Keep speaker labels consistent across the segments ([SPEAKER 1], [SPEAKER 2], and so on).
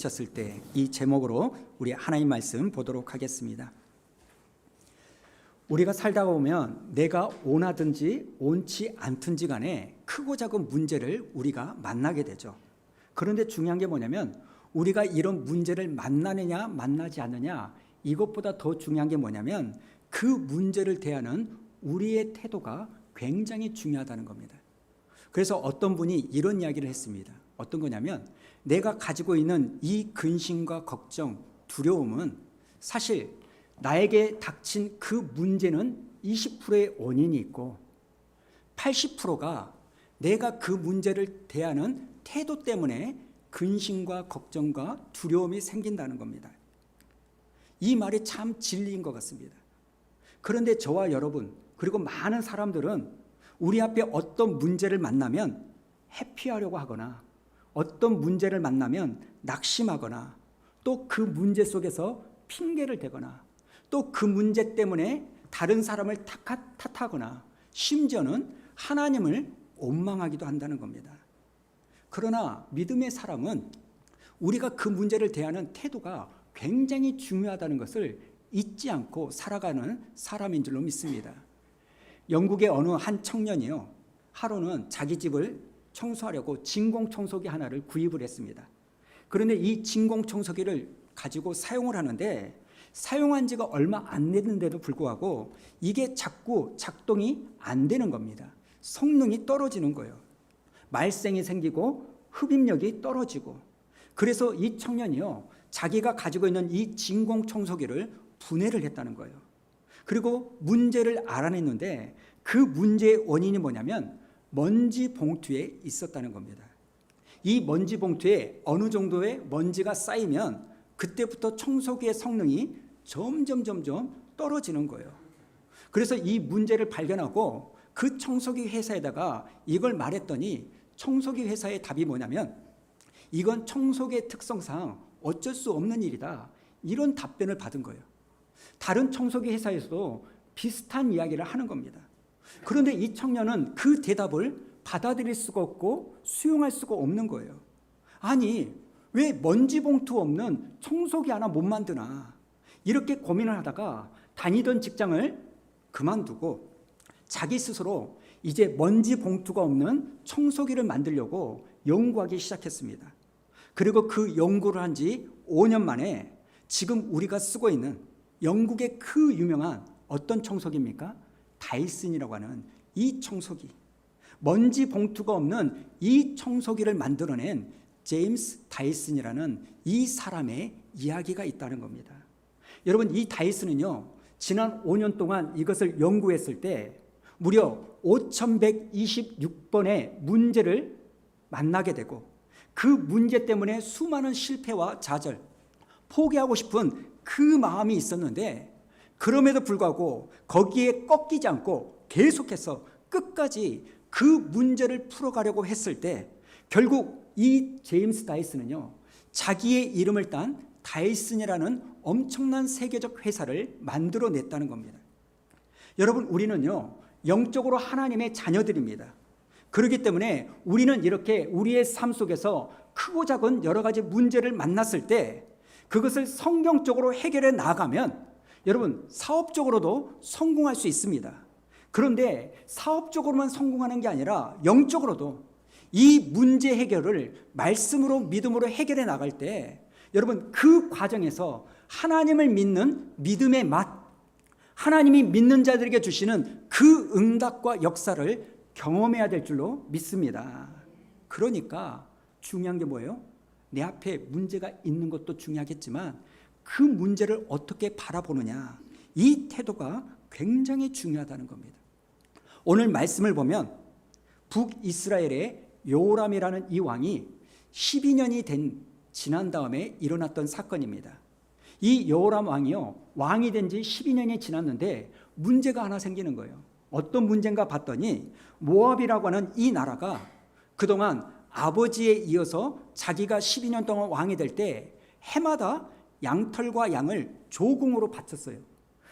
[SPEAKER 1] 붙였을 때 이 제목으로 우리 하나님 말씀 보도록 하겠습니다. 우리가 살다 보면 내가 원하든지 원치 않든지 간에 크고 작은 문제를 우리가 만나게 되죠. 그런데 중요한 게 뭐냐면 우리가 이런 문제를 만나느냐 만나지 않느냐, 이것보다 더 중요한 게 뭐냐면 그 문제를 대하는 우리의 태도가 굉장히 중요하다는 겁니다. 그래서 어떤 분이 이런 이야기를 했습니다. 어떤 거냐면 내가 가지고 있는 이 근심과 걱정, 두려움은 사실 나에게 닥친 그 문제는 20%의 원인이 있고 80%가 내가 그 문제를 대하는 태도 때문에 근심과 걱정과 두려움이 생긴다는 겁니다. 이 말이 참 진리인 것 같습니다. 그런데 저와 여러분 그리고 많은 사람들은 우리 앞에 어떤 문제를 만나면 회피하려고 하거나 어떤 문제를 만나면 낙심하거나 또 그 문제 속에서 핑계를 대거나 또 그 문제 때문에 다른 사람을 탓하거나 심지어는 하나님을 원망하기도 한다는 겁니다. 그러나 믿음의 사람은 우리가 그 문제를 대하는 태도가 굉장히 중요하다는 것을 잊지 않고 살아가는 사람인 줄로 믿습니다. 영국의 어느 한 청년이요, 하루는 자기 집을 청소하려고 진공청소기 하나를 구입을 했습니다. 그런데 이 진공청소기를 가지고 사용을 하는데 사용한 지가 얼마 안 됐는데도 불구하고 이게 자꾸 작동이 안 되는 겁니다. 성능이 떨어지는 거예요. 말썽이 생기고 흡입력이 떨어지고, 그래서 이 청년이요, 자기가 가지고 있는 이 진공청소기를 분해를 했다는 거예요. 그리고 문제를 알아냈는데 그 문제의 원인이 뭐냐면 먼지 봉투에 있었다는 겁니다. 이 먼지 봉투에 어느 정도의 먼지가 쌓이면 그때부터 청소기의 성능이 점점 떨어지는 거예요. 그래서 이 문제를 발견하고 그 청소기 회사에다가 이걸 말했더니 청소기 회사의 답이 뭐냐면 이건 청소기의 특성상 어쩔 수 없는 일이다, 이런 답변을 받은 거예요. 다른 청소기 회사에서도 비슷한 이야기를 하는 겁니다. 그런데 이 청년은 그 대답을 받아들일 수가 없고 수용할 수가 없는 거예요. 아니, 왜 먼지 봉투 없는 청소기 하나 못 만드나, 이렇게 고민을 하다가 다니던 직장을 그만두고 자기 스스로 이제 먼지 봉투가 없는 청소기를 만들려고 연구하기 시작했습니다. 그리고 그 연구를 한 지 5년 만에 지금 우리가 쓰고 있는 영국의 그 유명한 어떤 청소기입니까? 다이슨이라고 하는 이 청소기, 먼지 봉투가 없는 이 청소기를 만들어낸 제임스 다이슨이라는 이 사람의 이야기가 있다는 겁니다. 여러분, 이 다이슨은요, 지난 5년 동안 이것을 연구했을 때 무려 5126번의 문제를 만나게 되고 그 문제 때문에 수많은 실패와 좌절, 포기하고 싶은 그 마음이 있었는데 그럼에도 불구하고 거기에 꺾이지 않고 계속해서 끝까지 그 문제를 풀어가려고 했을 때 결국 이 제임스 다이슨은요, 자기의 이름을 딴 다이슨이라는 엄청난 세계적 회사를 만들어냈다는 겁니다. 여러분, 우리는요, 영적으로 하나님의 자녀들입니다. 그렇기 때문에 우리는 이렇게 우리의 삶 속에서 크고 작은 여러 가지 문제를 만났을 때 그것을 성경적으로 해결해 나가면 여러분, 사업적으로도 성공할 수 있습니다. 그런데 사업적으로만 성공하는 게 아니라 영적으로도 이 문제 해결을 말씀으로 믿음으로 해결해 나갈 때 여러분, 그 과정에서 하나님을 믿는 믿음의 맛, 하나님이 믿는 자들에게 주시는 그 응답과 역사를 경험해야 될 줄로 믿습니다. 그러니까 중요한 게 뭐예요? 내 앞에 문제가 있는 것도 중요하겠지만 그 문제를 어떻게 바라보느냐, 이 태도가 굉장히 중요하다는 겁니다. 오늘 말씀을 보면 북이스라엘의 요람이라는 이 왕이 12년이 지난 다음에 일어났던 사건입니다. 이 요람 왕이요, 왕이 된 지 12년이 지났는데 문제가 하나 생기는 거예요. 어떤 문제인가 봤더니 모압이라고 하는 이 나라가 그동안 아버지에 이어서 자기가 12년 동안 왕이 될 때 해마다 양털과 양을 조공으로 바쳤어요.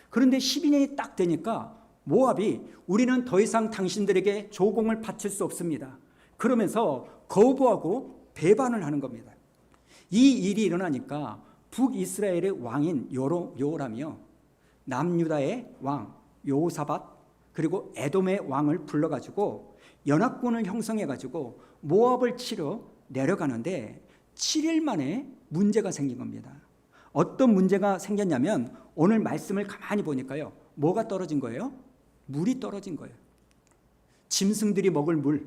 [SPEAKER 1] 그런데 12년이 딱 되니까 모압이 우리는 더 이상 당신들에게 조공을 바칠 수 없습니다, 그러면서 거부하고 배반을 하는 겁니다. 이 일이 일어나니까 북이스라엘의 왕인 여호람이요, 남유다의 왕 여호사밧, 그리고 에돔의 왕을 불러가지고 연합군을 형성해가지고 모압을 치러 내려가는데 7일 만에 문제가 생긴 겁니다. 어떤 문제가 생겼냐면 오늘 말씀을 가만히 보니까요, 뭐가 떨어진 거예요? 물이 떨어진 거예요. 짐승들이 먹을 물,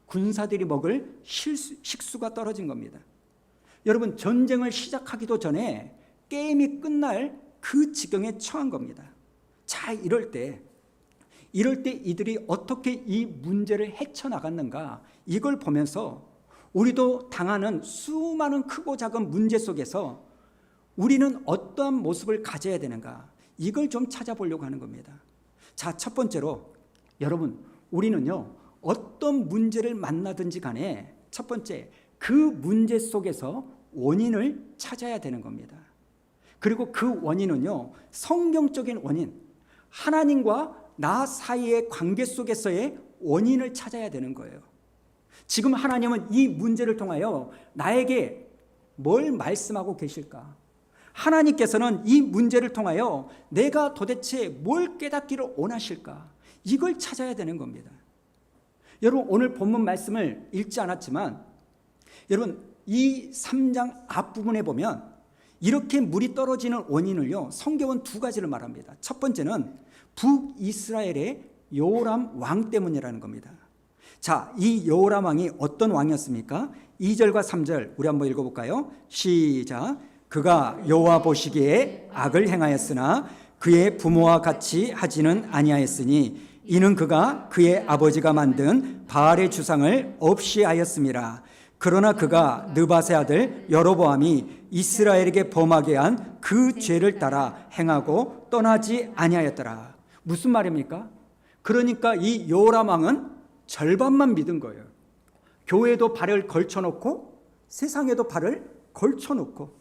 [SPEAKER 1] 군사들이 먹을 식수가 떨어진 겁니다. 여러분, 전쟁을 시작하기도 전에 게임이 끝날 그 지경에 처한 겁니다. 자, 이럴 때 이들이 어떻게 이 문제를 헤쳐나갔는가, 이걸 보면서 우리도 당하는 수많은 크고 작은 문제 속에서 우리는 어떠한 모습을 가져야 되는가, 이걸 좀 찾아보려고 하는 겁니다. 자, 첫 번째로 여러분, 우리는요, 어떤 문제를 만나든지 간에 첫 번째, 그 문제 속에서 원인을 찾아야 되는 겁니다. 그리고 그 원인은요, 성경적인 원인, 하나님과 나 사이의 관계 속에서의 원인을 찾아야 되는 거예요. 지금 하나님은 이 문제를 통하여 나에게 뭘 말씀하고 계실까? 하나님께서는 이 문제를 통하여 내가 도대체 뭘 깨닫기를 원하실까? 이걸 찾아야 되는 겁니다. 여러분, 오늘 본문 말씀을 읽지 않았지만 여러분, 이 3장 앞부분에 보면 이렇게 물이 떨어지는 원인을요, 성경은 두 가지를 말합니다. 첫 번째는 북이스라엘의 여호람 왕 때문이라는 겁니다. 자, 이 여호람 왕이 어떤 왕이었습니까? 2절과 3절 우리 한번 읽어볼까요? 시작. 그가 여호와 보시기에 악을 행하였으나 그의 부모와 같이 하지는 아니하였으니 이는 그가 그의 아버지가 만든 바알의 주상을 없이 하였음이라. 그러나 그가 느밧의 아들 여로보암이 이스라엘에게 범하게 한 그 죄를 따라 행하고 떠나지 아니하였더라. 무슨 말입니까? 그러니까 이 여호람 왕은 절반만 믿은 거예요. 교회도 발을 걸쳐놓고 세상에도 발을 걸쳐놓고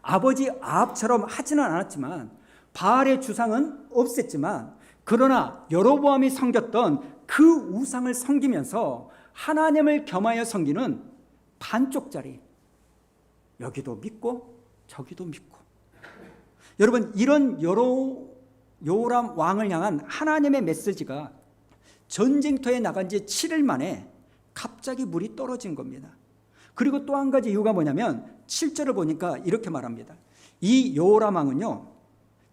[SPEAKER 1] 아버지 아합처럼 하지는 않았지만 바알의 주상은 없앴지만 그러나 여로보암이 섬겼던 그 우상을 섬기면서 하나님을 겸하여 섬기는 반쪽짜리, 여기도 믿고 저기도 믿고. 여러분, 이런 여호람 왕을 향한 하나님의 메시지가 전쟁터에 나간 지 7일 만에 갑자기 물이 떨어진 겁니다. 그리고 또 한 가지 이유가 뭐냐면 7절을 보니까 이렇게 말합니다. 이 여호람 왕은요,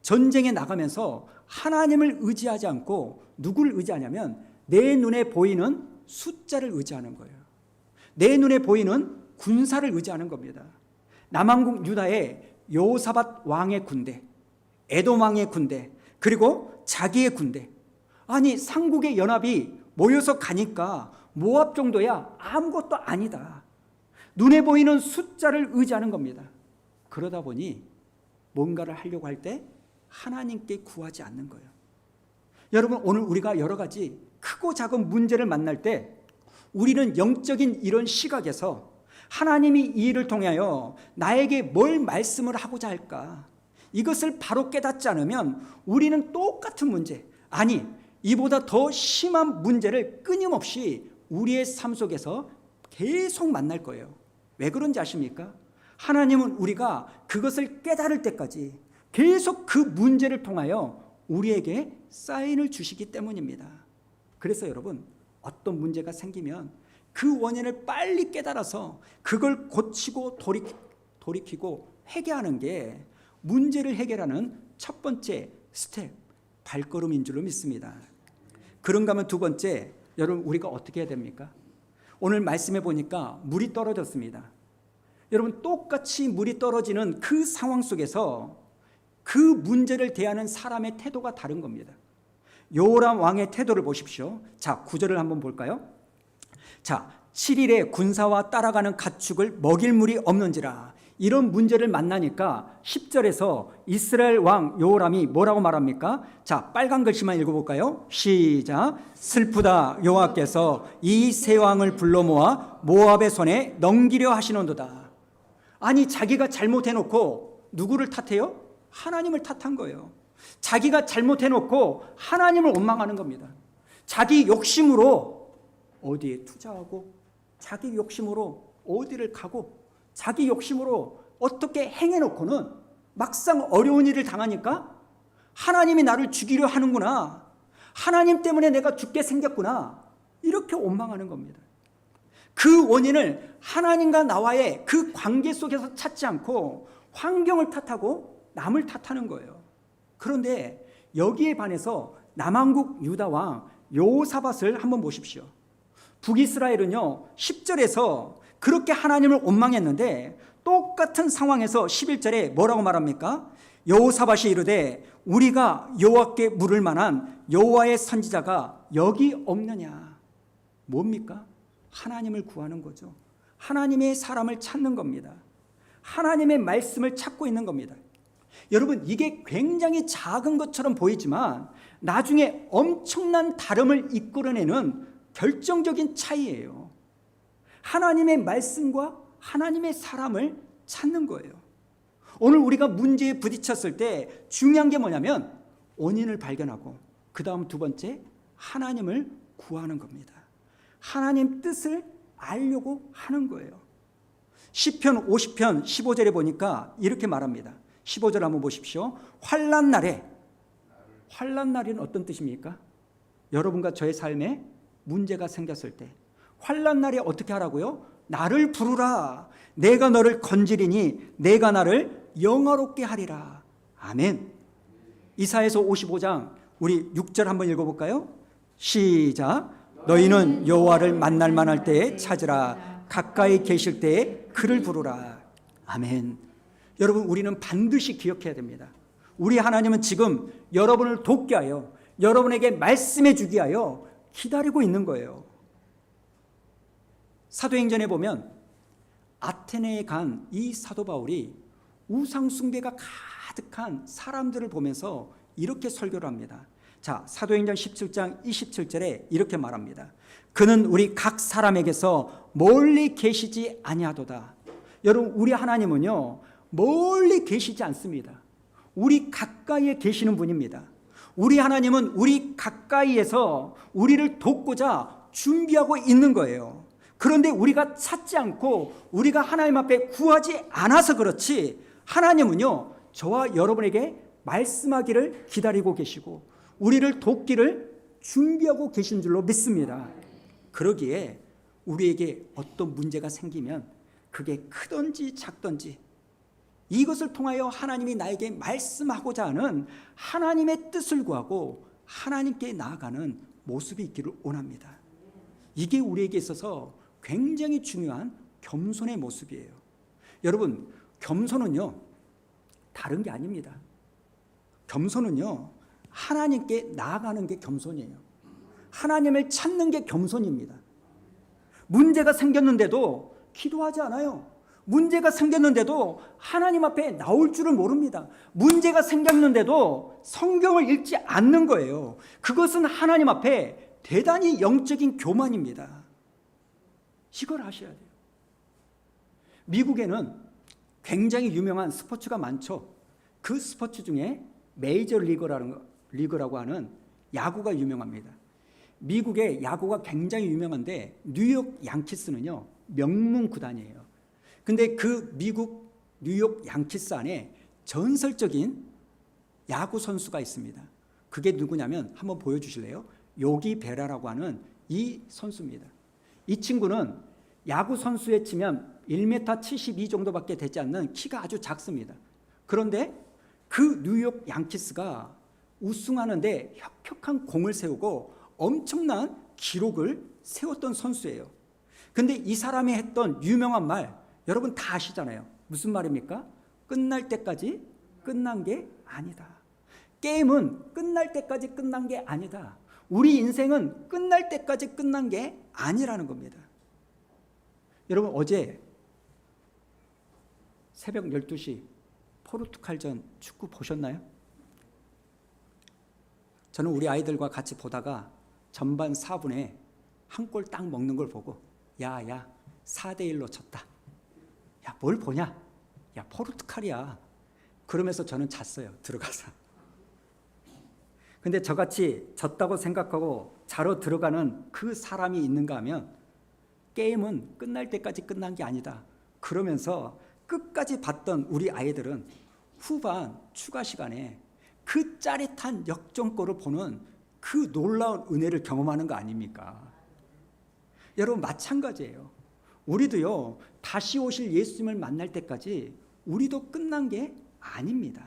[SPEAKER 1] 전쟁에 나가면서 하나님을 의지하지 않고 누구를 의지하냐면 내 눈에 보이는 숫자를 의지하는 거예요. 내 눈에 보이는 군사를 의지하는 겁니다. 남왕국 유다의 여호사밧 왕의 군대, 에돔 왕의 군대, 그리고 자기의 군대. 아니, 삼국의 연합이 모여서 가니까 모압 정도야 아무것도 아니다. 눈에 보이는 숫자를 의지하는 겁니다. 그러다 보니 뭔가를 하려고 할 때 하나님께 구하지 않는 거예요. 여러분, 오늘 우리가 여러 가지 크고 작은 문제를 만날 때 우리는 영적인 이런 시각에서 하나님이 이 일을 통하여 나에게 뭘 말씀을 하고자 할까, 이것을 바로 깨닫지 않으면 우리는 똑같은 문제, 아니 이보다 더 심한 문제를 끊임없이 우리의 삶 속에서 계속 만날 거예요. 왜 그런지 아십니까? 하나님은 우리가 그것을 깨달을 때까지 계속 그 문제를 통하여 우리에게 사인을 주시기 때문입니다. 그래서 여러분, 어떤 문제가 생기면 그 원인을 빨리 깨달아서 그걸 고치고 돌이키고 회개하는 게 문제를 해결하는 첫 번째 스텝, 발걸음인 줄로 믿습니다. 그런가 하면 두 번째, 여러분, 우리가 어떻게 해야 됩니까? 오늘 말씀해 보니까 물이 떨어졌습니다. 여러분, 똑같이 물이 떨어지는 그 상황 속에서 그 문제를 대하는 사람의 태도가 다른 겁니다. 여호람 왕의 태도를 보십시오. 자, 9절을 한번 볼까요? 자, 7일에 군사와 따라가는 가축을 먹일 물이 없는지라. 이런 문제를 만나니까 10절에서 이스라엘 왕 여호람이 뭐라고 말합니까? 자, 빨간 글씨만 읽어볼까요? 시작. 슬프다, 여호와께서 이 세 왕을 불러 모아 모압의 손에 넘기려 하시는도다. 아니, 자기가 잘못해놓고 누구를 탓해요? 하나님을 탓한 거예요. 자기가 잘못해놓고 하나님을 원망하는 겁니다. 자기 욕심으로 어디에 투자하고 자기 욕심으로 어디를 가고 자기 욕심으로 어떻게 행해놓고는 막상 어려운 일을 당하니까 하나님이 나를 죽이려 하는구나, 하나님 때문에 내가 죽게 생겼구나, 이렇게 원망하는 겁니다. 그 원인을 하나님과 나와의 그 관계 속에서 찾지 않고 환경을 탓하고 남을 탓하는 거예요. 그런데 여기에 반해서 남왕국 유다 왕 여호사밧을 한번 보십시오. 북이스라엘은요 10절에서 그렇게 하나님을 원망했는데 똑같은 상황에서 11절에 뭐라고 말합니까? 여호사밧이 이르되 우리가 여호와께 물을 만한 여호와의 선지자가 여기 없느냐. 뭡니까? 하나님을 구하는 거죠. 하나님의 사람을 찾는 겁니다. 하나님의 말씀을 찾고 있는 겁니다. 여러분, 이게 굉장히 작은 것처럼 보이지만 나중에 엄청난 다름을 이끌어내는 결정적인 차이예요. 하나님의 말씀과 하나님의 사람을 찾는 거예요. 오늘 우리가 문제에 부딪혔을 때 중요한 게 뭐냐면 원인을 발견하고 그 다음 두 번째 하나님을 구하는 겁니다. 하나님 뜻을 알려고 하는 거예요. 시편 50편 15절에 보니까 이렇게 말합니다. 15절 한번 보십시오. 환난 날에, 환난 날에는 어떤 뜻입니까? 여러분과 저의 삶에 문제가 생겼을 때 환난 날에 어떻게 하라고요? 나를 부르라. 내가 너를 건지리니 내가 나를 영화롭게 하리라. 아멘. 이사야서 55장 우리 6절 한번 읽어볼까요? 시작. 너희는 여호와를 만날 만할 때에 찾으라. 가까이 계실 때에 그를 부르라. 아멘. 여러분, 우리는 반드시 기억해야 됩니다. 우리 하나님은 지금 여러분을 돕게 하여 여러분에게 말씀해 주기 하여 기다리고 있는 거예요. 사도행전에 보면 아테네에 간 이 사도 바울이 우상 숭배가 가득한 사람들을 보면서 이렇게 설교를 합니다. 자, 사도행전 17장 27절에 이렇게 말합니다. 그는 우리 각 사람에게서 멀리 계시지 아니하도다. 여러분, 우리 하나님은요 멀리 계시지 않습니다. 우리 가까이에 계시는 분입니다. 우리 하나님은 우리 가까이에서 우리를 돕고자 준비하고 있는 거예요. 그런데 우리가 찾지 않고 우리가 하나님 앞에 구하지 않아서 그렇지, 하나님은요 저와 여러분에게 말씀하기를 기다리고 계시고 우리를 돕기를 준비하고 계신 줄로 믿습니다. 그러기에 우리에게 어떤 문제가 생기면 그게 크든지 작든지 이것을 통하여 하나님이 나에게 말씀하고자 하는 하나님의 뜻을 구하고 하나님께 나아가는 모습이 있기를 원합니다. 이게 우리에게 있어서 굉장히 중요한 겸손의 모습이에요. 여러분, 겸손은요 다른 게 아닙니다. 겸손은요 하나님께 나아가는 게 겸손이에요. 하나님을 찾는 게 겸손입니다. 문제가 생겼는데도 기도하지 않아요. 문제가 생겼는데도 하나님 앞에 나올 줄을 모릅니다. 문제가 생겼는데도 성경을 읽지 않는 거예요. 그것은 하나님 앞에 대단히 영적인 교만입니다. 이걸 아셔야 돼요. 미국에는 굉장히 유명한 스포츠가 많죠. 그 스포츠 중에 메이저 리그라고 하는 야구가 유명합니다. 미국의 야구가 굉장히 유명한데 뉴욕 양키스는요 명문 구단이에요. 근데 그 미국 뉴욕 양키스 안에 전설적인 야구 선수가 있습니다. 그게 누구냐면 한번 보여주실래요? 요기 베라라고 하는 이 선수입니다. 이 친구는 야구 선수에 치면 1m 72 정도밖에 되지 않는 키가 아주 작습니다. 그런데 그 뉴욕 양키스가 우승하는데 혁혁한 공을 세우고 엄청난 기록을 세웠던 선수예요. 근데 이 사람이 했던 유명한 말 여러분 다 아시잖아요. 무슨 말입니까? 끝날 때까지 끝난 게 아니다. 게임은 끝날 때까지 끝난 게 아니다. 우리 인생은 끝날 때까지 끝난 게 아니라는 겁니다. 여러분, 어제 새벽 12시 포르투갈전 축구 보셨나요? 저는 우리 아이들과 같이 보다가 전반 4분에 한 골 딱 먹는 걸 보고 야 4대1로 졌다. 야, 뭘 보냐? 야, 포르투갈이야. 그러면서 저는 잤어요. 들어가서. 근데 저같이 졌다고 생각하고 자러 들어가는 그 사람이 있는가 하면 게임은 끝날 때까지 끝난 게 아니다. 그러면서 끝까지 봤던 우리 아이들은 후반 추가 시간에 그 짜릿한 역전골을 보는 그 놀라운 은혜를 경험하는 거 아닙니까? 여러분 마찬가지예요. 우리도요, 다시 오실 예수님을 만날 때까지 우리도 끝난 게 아닙니다.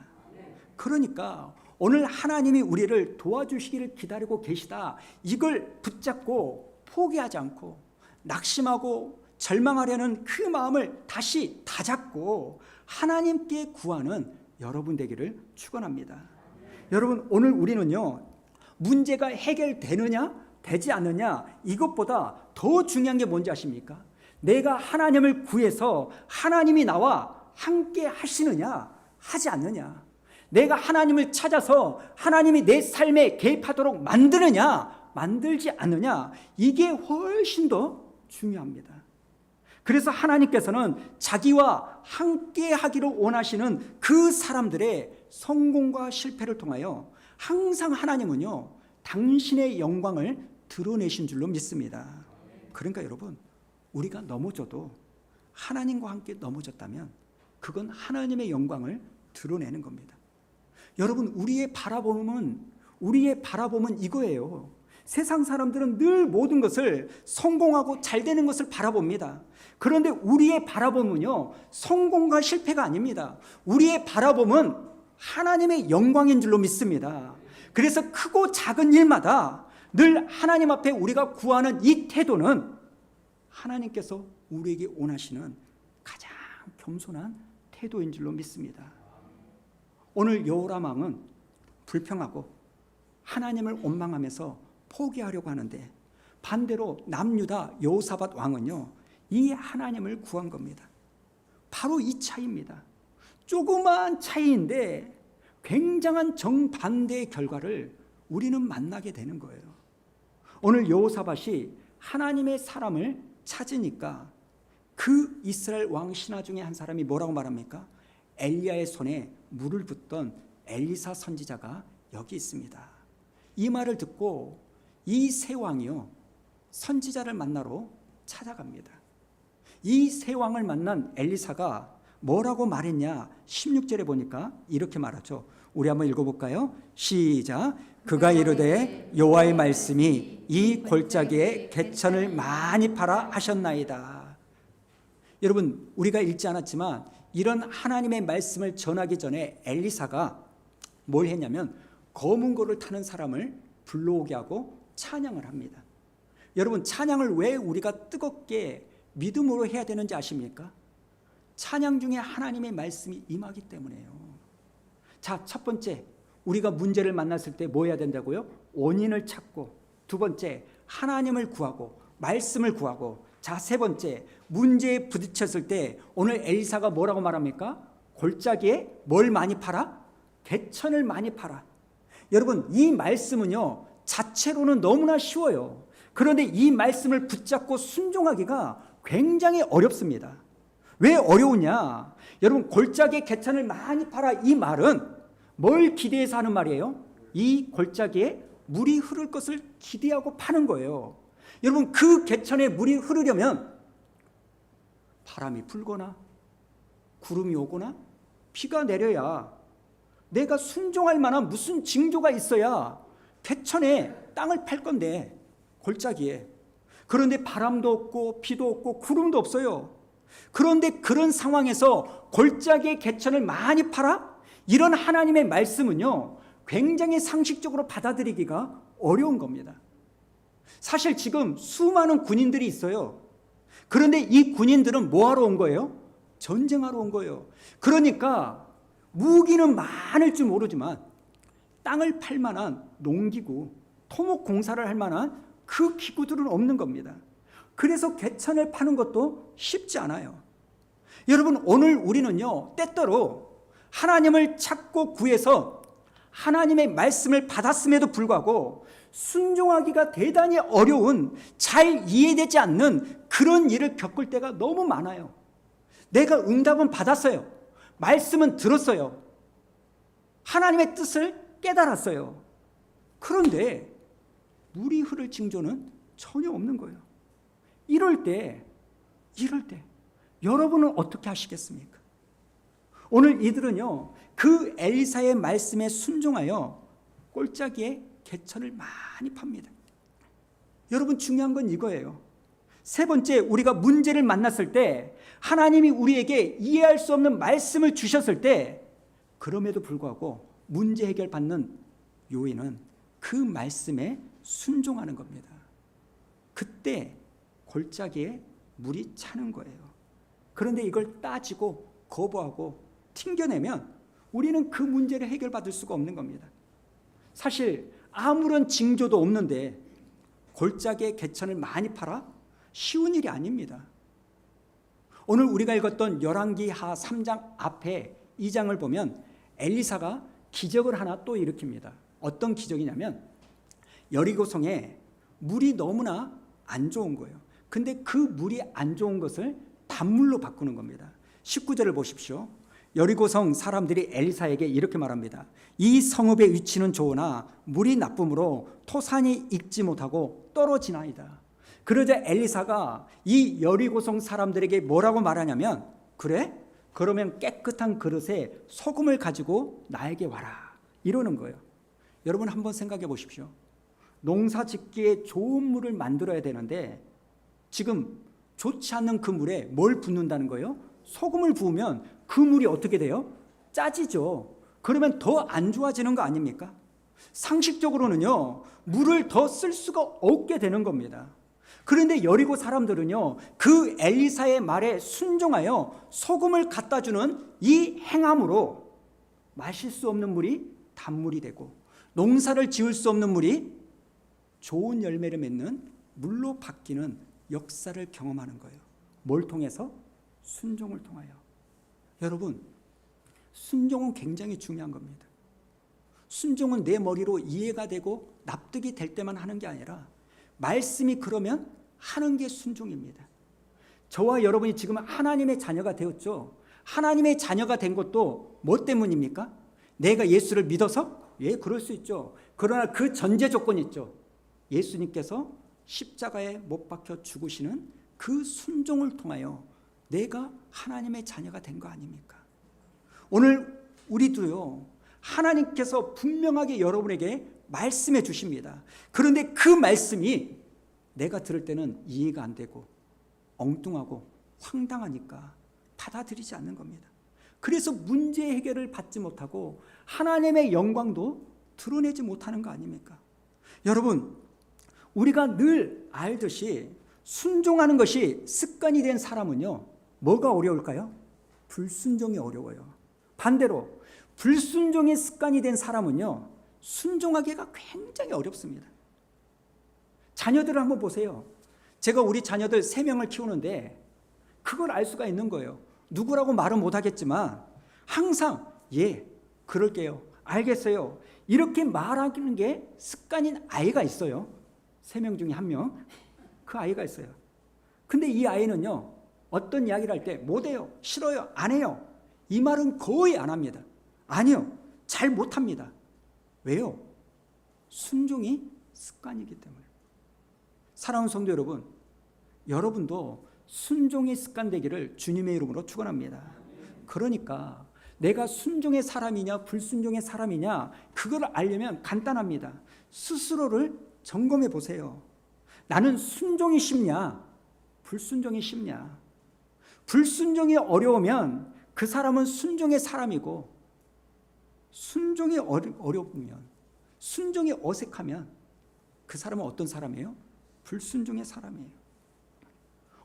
[SPEAKER 1] 그러니까 오늘 하나님이 우리를 도와주시기를 기다리고 계시다, 이걸 붙잡고 포기하지 않고 낙심하고 절망하려는 그 마음을 다시 다잡고 하나님께 구하는 여러분 되기를 축원합니다. 여러분, 오늘 우리는요, 문제가 해결되느냐 되지 않느냐 이것보다 더 중요한 게 뭔지 아십니까? 내가 하나님을 구해서 하나님이 나와 함께 하시느냐 하지 않느냐, 내가 하나님을 찾아서 하나님이 내 삶에 개입하도록 만드느냐 만들지 않느냐, 이게 훨씬 더 중요합니다. 그래서 하나님께서는 자기와 함께 하기를 원하시는 그 사람들의 성공과 실패를 통하여 항상 하나님은요, 당신의 영광을 드러내신 줄로 믿습니다. 그러니까 여러분, 우리가 넘어져도 하나님과 함께 넘어졌다면 그건 하나님의 영광을 드러내는 겁니다. 여러분, 우리의 바라봄은 이거예요. 세상 사람들은 늘 모든 것을 성공하고 잘 되는 것을 바라봅니다. 그런데 우리의 바라봄은요, 성공과 실패가 아닙니다. 우리의 바라봄은 하나님의 영광인 줄로 믿습니다. 그래서 크고 작은 일마다 늘 하나님 앞에 우리가 구하는 이 태도는 하나님께서 우리에게 원하시는 가장 겸손한 태도인 줄로 믿습니다. 오늘 여호람 왕은 불평하고 하나님을 원망하면서 포기하려고 하는데, 반대로 남유다 여호사밧 왕은요, 이 하나님을 구한 겁니다. 바로 이 차이입니다. 조그만 차이인데 굉장한 정반대의 결과를 우리는 만나게 되는 거예요. 오늘 여호사밧이 하나님의 사람을 찾으니까 그 이스라엘 왕 신하 중에 한 사람이 뭐라고 말합니까? 엘리야의 손에 물을 붓던 엘리사 선지자가 여기 있습니다. 이 말을 듣고 이 세 왕이요, 선지자를 만나러 찾아갑니다. 이 세 왕을 만난 엘리사가 뭐라고 말했냐, 16절에 보니까 이렇게 말하죠. 우리 한번 읽어볼까요? 시작. 그가 이르되 여호와의 말씀이 이 골짜기에 개천을 많이 팔아 하셨나이다. 여러분, 우리가 읽지 않았지만 이런 하나님의 말씀을 전하기 전에 엘리사가 뭘 했냐면 검은 고를 타는 사람을 불러오게 하고 찬양을 합니다. 여러분, 찬양을 왜 우리가 뜨겁게 믿음으로 해야 되는지 아십니까? 찬양 중에 하나님의 말씀이 임하기 때문에요. 자, 첫 번째, 우리가 문제를 만났을 때 뭐 해야 된다고요? 원인을 찾고, 두 번째, 하나님을 구하고 말씀을 구하고, 자, 세 번째, 문제에 부딪혔을 때 오늘 엘리사가 뭐라고 말합니까? 골짜기에 뭘 많이 팔아? 개천을 많이 팔아. 여러분, 이 말씀은요, 자체로는 너무나 쉬워요. 그런데 이 말씀을 붙잡고 순종하기가 굉장히 어렵습니다. 왜 어려우냐? 여러분, 골짜기에 개천을 많이 팔아, 이 말은 뭘 기대해서 하는 말이에요? 이 골짜기에 물이 흐를 것을 기대하고 파는 거예요. 여러분, 그 개천에 물이 흐르려면 바람이 불거나 구름이 오거나 비가 내려야, 내가 순종할 만한 무슨 징조가 있어야 개천에 땅을 팔 건데, 골짜기에. 그런데 바람도 없고 비도 없고 구름도 없어요. 그런데 그런 상황에서 골짜기에 개천을 많이 팔아? 이런 하나님의 말씀은요, 굉장히 상식적으로 받아들이기가 어려운 겁니다. 사실 지금 수많은 군인들이 있어요. 그런데 이 군인들은 뭐하러 온 거예요? 전쟁하러 온 거예요. 그러니까 무기는 많을 줄 모르지만 땅을 팔 만한 농기구, 토목 공사를 할 만한 그 기구들은 없는 겁니다. 그래서 개천을 파는 것도 쉽지 않아요. 여러분, 오늘 우리는요, 때때로 하나님을 찾고 구해서 하나님의 말씀을 받았음에도 불구하고 순종하기가 대단히 어려운, 잘 이해되지 않는 그런 일을 겪을 때가 너무 많아요. 내가 응답은 받았어요. 말씀은 들었어요. 하나님의 뜻을 깨달았어요. 그런데 물이 흐를 징조는 전혀 없는 거예요. 이럴 때 여러분은 어떻게 하시겠습니까? 오늘 이들은요, 그 엘리사의 말씀에 순종하여 골짜기에 개천을 많이 팝니다. 여러분, 중요한 건 이거예요. 세 번째, 우리가 문제를 만났을 때 하나님이 우리에게 이해할 수 없는 말씀을 주셨을 때 그럼에도 불구하고 문제 해결받는 요인은 그 말씀에 순종하는 겁니다. 그때 골짜기에 물이 차는 거예요. 그런데 이걸 따지고 거부하고 튕겨내면 우리는 그 문제를 해결받을 수가 없는 겁니다. 사실 아무런 징조도 없는데 골짜기에 개천을 많이 팔아? 쉬운 일이 아닙니다. 오늘 우리가 읽었던 열왕기하 3장 앞에 2장을 보면 엘리사가 기적을 하나 또 일으킵니다. 어떤 기적이냐면 여리고성에 물이 너무나 안 좋은 거예요. 근데 그 물이 안 좋은 것을 단물로 바꾸는 겁니다. 19절을 보십시오. 여리고성 사람들이 엘리사에게 이렇게 말합니다. 이 성읍의 위치는 좋으나 물이 나쁨으로 토산이 익지 못하고 떨어지나이다. 그러자 엘리사가 이 여리고성 사람들에게 뭐라고 말하냐면, 그래? 그러면 깨끗한 그릇에 소금을 가지고 나에게 와라, 이러는 거예요. 여러분 한번 생각해 보십시오. 농사 짓기에 좋은 물을 만들어야 되는데 지금 좋지 않는 그 물에 뭘 붓는다는 거예요? 소금을 부으면 그 물이 어떻게 돼요? 짜지죠. 그러면 더 안 좋아지는 거 아닙니까? 상식적으로는요, 물을 더 쓸 수가 없게 되는 겁니다. 그런데 여리고 사람들은요, 그 엘리사의 말에 순종하여 소금을 갖다 주는 이 행함으로 마실 수 없는 물이 단물이 되고 농사를 지을 수 없는 물이 좋은 열매를 맺는 물로 바뀌는 역사를 경험하는 거예요. 뭘 통해서? 순종을 통하여. 여러분, 순종은 굉장히 중요한 겁니다. 순종은 내 머리로 이해가 되고 납득이 될 때만 하는 게 아니라 말씀이 그러면 하는 게 순종입니다. 저와 여러분이 지금 하나님의 자녀가 되었죠. 하나님의 자녀가 된 것도 뭐 때문입니까? 내가 예수를 믿어서? 예, 그럴 수 있죠. 그러나 그 전제 조건이 있죠. 예수님께서 십자가에 못 박혀 죽으시는 그 순종을 통하여 내가 하나님의 자녀가 된 거 아닙니까? 오늘 우리도요, 하나님께서 분명하게 여러분에게 말씀해 주십니다. 그런데 그 말씀이 내가 들을 때는 이해가 안 되고 엉뚱하고 황당하니까 받아들이지 않는 겁니다. 그래서 문제 해결을 받지 못하고 하나님의 영광도 드러내지 못하는 거 아닙니까? 여러분, 우리가 늘 알듯이 순종하는 것이 습관이 된 사람은요, 뭐가 어려울까요? 불순종이 어려워요. 반대로 불순종이 습관이 된 사람은요, 순종하기가 굉장히 어렵습니다. 자녀들을 한번 보세요. 제가 우리 자녀들 3명을 키우는데 그걸 알 수가 있는 거예요. 누구라고 말은 못하겠지만 항상 예, 그럴게요, 알겠어요, 이렇게 말하는 게 습관인 아이가 있어요. 3명 중에 1명, 그 아이가 있어요. 근데 이 아이는요, 어떤 이야기를 할 때 못해요, 싫어요, 안 해요, 이 말은 거의 안 합니다. 아니요, 잘 못합니다. 왜요? 순종이 습관이기 때문에. 사랑하는 성도 여러분, 여러분도 순종이 습관되기를 주님의 이름으로 축원합니다. 그러니까 내가 순종의 사람이냐 불순종의 사람이냐, 그걸 알려면 간단합니다. 스스로를 점검해 보세요. 나는 순종이 쉽냐 불순종이 쉽냐? 불순종이 어려우면 그 사람은 순종의 사람이고, 순종이 어려우면, 순종이 어색하면 그 사람은 어떤 사람이에요? 불순종의 사람이에요.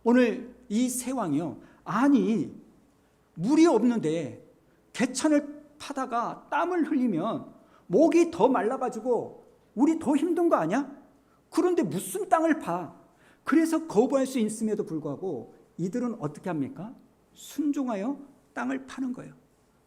[SPEAKER 1] 오늘 이 세 왕이요, 아니 물이 없는데 개천을 파다가 땀을 흘리면 목이 더 말라가지고 우리 더 힘든 거 아니야? 그런데 무슨 땅을 파? 그래서 거부할 수 있음에도 불구하고 이들은 어떻게 합니까? 순종하여 땅을 파는 거예요.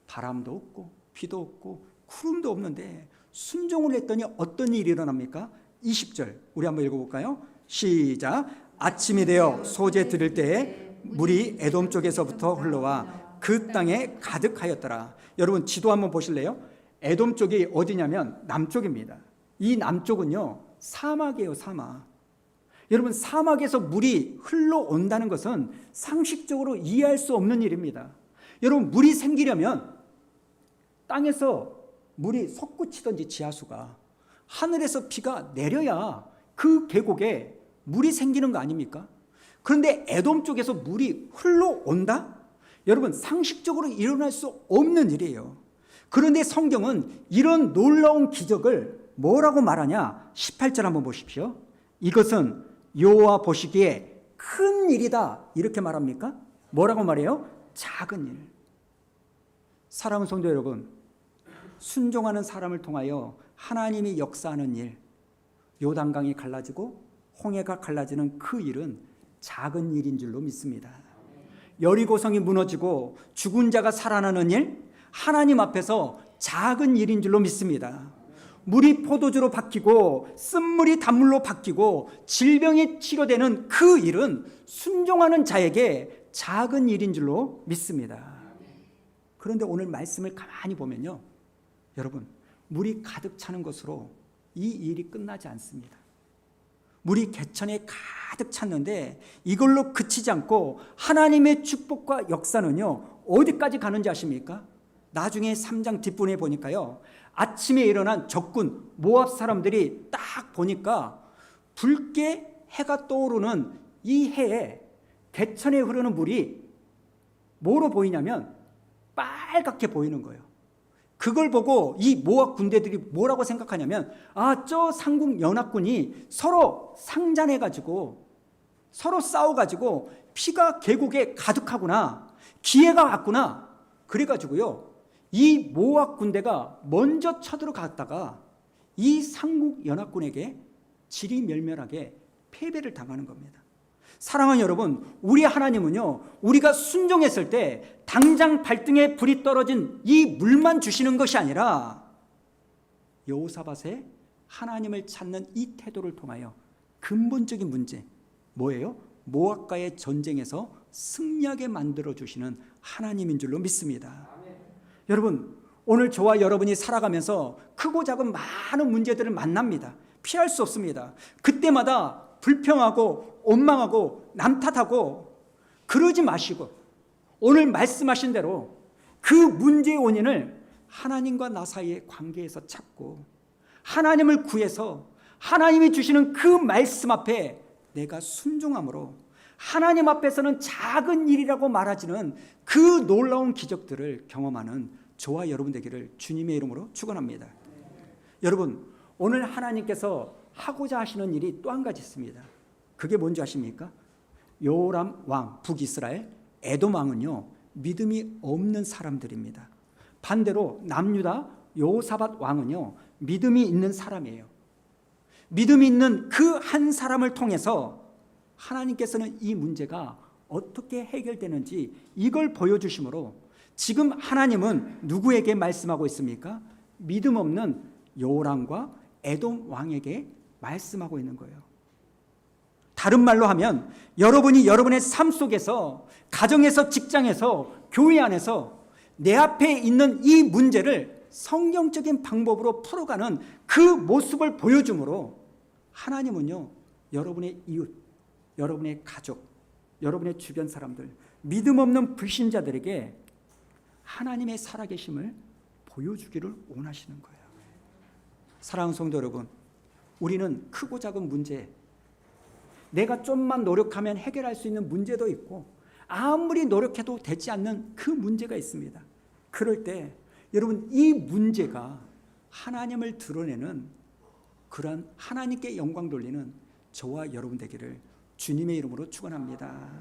[SPEAKER 1] 바람도 없고 비도 없고 구름도 없는데 순종을 했더니 어떤 일이 일어납니까? 20절 우리 한번 읽어볼까요? 시작. 아침이 되어 소재 드릴 때에 물이 에돔 쪽에서부터 흘러와 그 땅에 가득하였더라. 여러분 지도 한번 보실래요? 에돔 쪽이 어디냐면 남쪽입니다. 이 남쪽은요 사막이에요. 사막. 여러분, 사막에서 물이 흘러온다는 것은 상식적으로 이해할 수 없는 일입니다. 여러분, 물이 생기려면 땅에서 물이 솟구치든지 지하수가 하늘에서 비가 내려야 그 계곡에 물이 생기는 거 아닙니까? 그런데 에돔 쪽에서 물이 흘러온다? 여러분, 상식적으로 일어날 수 없는 일이에요. 그런데 성경은 이런 놀라운 기적을 뭐라고 말하냐? 18절 한번 보십시오. 이것은 여호와 보시기에 큰 일이다, 이렇게 말합니까? 뭐라고 말해요? 작은 일. 사랑하는 성도 여러분, 순종하는 사람을 통하여 하나님이 역사하는 일, 요단강이 갈라지고 홍해가 갈라지는 그 일은 작은 일인 줄로 믿습니다. 여리고성이 무너지고 죽은 자가 살아나는 일, 하나님 앞에서 작은 일인 줄로 믿습니다. 물이 포도주로 바뀌고 쓴물이 단물로 바뀌고 질병이 치료되는 그 일은 순종하는 자에게 작은 일인 줄로 믿습니다. 그런데 오늘 말씀을 가만히 보면요, 여러분, 물이 가득 차는 것으로 이 일이 끝나지 않습니다. 물이 개천에 가득 찼는데 이걸로 그치지 않고 하나님의 축복과 역사는요, 어디까지 가는지 아십니까? 나중에 3장 뒷부분에 보니까요, 아침에 일어난 적군 모압 사람들이 딱 보니까 붉게 해가 떠오르는 이 해에 개천에 흐르는 물이 뭐로 보이냐면 빨갛게 보이는 거예요. 그걸 보고 이 모압 군대들이 뭐라고 생각하냐면, 저 삼국 연합군이 서로 상잔해가지고 서로 싸워가지고 피가 계곡에 가득하구나, 기회가 왔구나. 그래가지고요, 이 모압 군대가 먼저 쳐들어갔다가 이 삼국 연합군에게 지리멸멸하게 패배를 당하는 겁니다. 사랑하는 여러분, 우리 하나님은요, 우리가 순종했을 때 당장 발등에 불이 떨어진 이 물만 주시는 것이 아니라 여호사밧의 하나님을 찾는 이 태도를 통하여 근본적인 문제, 뭐예요? 모압과의 전쟁에서 승리하게 만들어 주시는 하나님인 줄로 믿습니다. 여러분, 오늘 저와 여러분이 살아가면서 크고 작은 많은 문제들을 만납니다. 피할 수 없습니다. 그때마다 불평하고 원망하고 남 탓하고 그러지 마시고, 오늘 말씀하신 대로 그 문제의 원인을 하나님과 나 사이의 관계에서 찾고 하나님을 구해서 하나님이 주시는 그 말씀 앞에 내가 순종함으로 하나님 앞에서는 작은 일이라고 말하지는 그 놀라운 기적들을 경험하는 저와 여러분 되기를 주님의 이름으로 축원합니다. 여러분, 오늘 하나님께서 하고자 하시는 일이 또 한 가지 있습니다. 그게 뭔지 아십니까? 요람 왕, 북이스라엘, 에돔 왕은요, 믿음이 없는 사람들입니다. 반대로 남유다 여호사밧 왕은요, 믿음이 있는 사람이에요. 믿음이 있는 그 한 사람을 통해서 하나님께서는 이 문제가 어떻게 해결되는지 이걸 보여주심으로 지금 하나님은 누구에게 말씀하고 있습니까? 믿음 없는 요람과 에돔 왕에게 말씀하고 있는 거예요. 다른 말로 하면 여러분이 여러분의 삶 속에서, 가정에서, 직장에서, 교회 안에서 내 앞에 있는 이 문제를 성경적인 방법으로 풀어가는 그 모습을 보여주므로 하나님은요, 여러분의 이웃, 여러분의 가족, 여러분의 주변 사람들, 믿음 없는 불신자들에게 하나님의 살아계심을 보여주기를 원하시는 거예요. 사랑하는 성도 여러분, 우리는 크고 작은 문제, 내가 좀만 노력하면 해결할 수 있는 문제도 있고 아무리 노력해도 되지 않는 그 문제가 있습니다. 그럴 때 여러분, 이 문제가 하나님을 드러내는 그러한 하나님께 영광 돌리는 저와 여러분 되기를 주님의 이름으로 축원합니다.